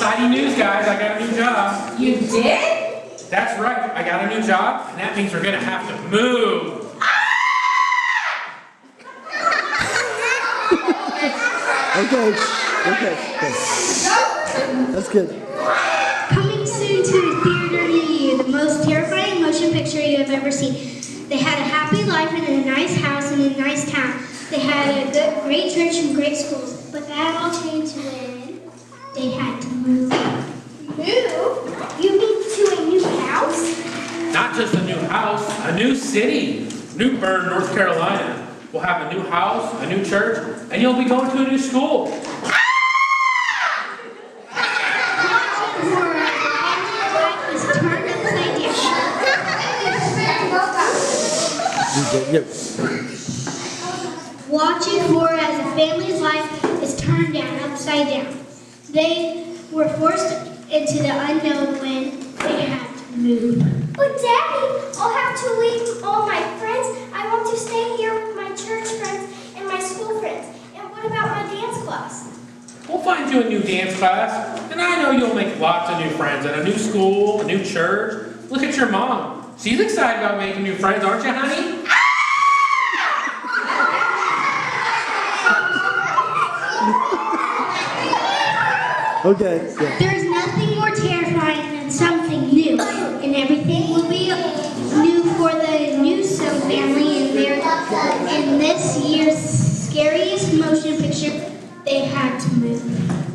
Exciting news, guys. I got a new job. You did? That's right. I got a new job, and that means we're going to have to move. Okay. That's good. Coming soon to a theater near you, the most terrifying motion picture you have ever seen. They had a happy life in a nice house in a nice town. They had a great church and great schools. But that all changed when they had to move. Move? You mean to a new house? Not just a new house, a new city. New Bern, North Carolina. We'll have a new house, a new church, and you'll be going to a new school. Watching horror as a family's life is turned upside down. They were forced into the unknown when they had to move. But Daddy, I'll have to leave all my friends. I want to stay here with my church friends and my school friends. And what about my dance class? We'll find you a new dance class, and I know you'll make lots of new friends at a new school, a new church. Look at your mom. She's excited about making new friends, aren't you, honey? Okay. There's nothing more terrifying than something new, and everything will be new for the Newsom family in this year's scariest motion picture. They had to move.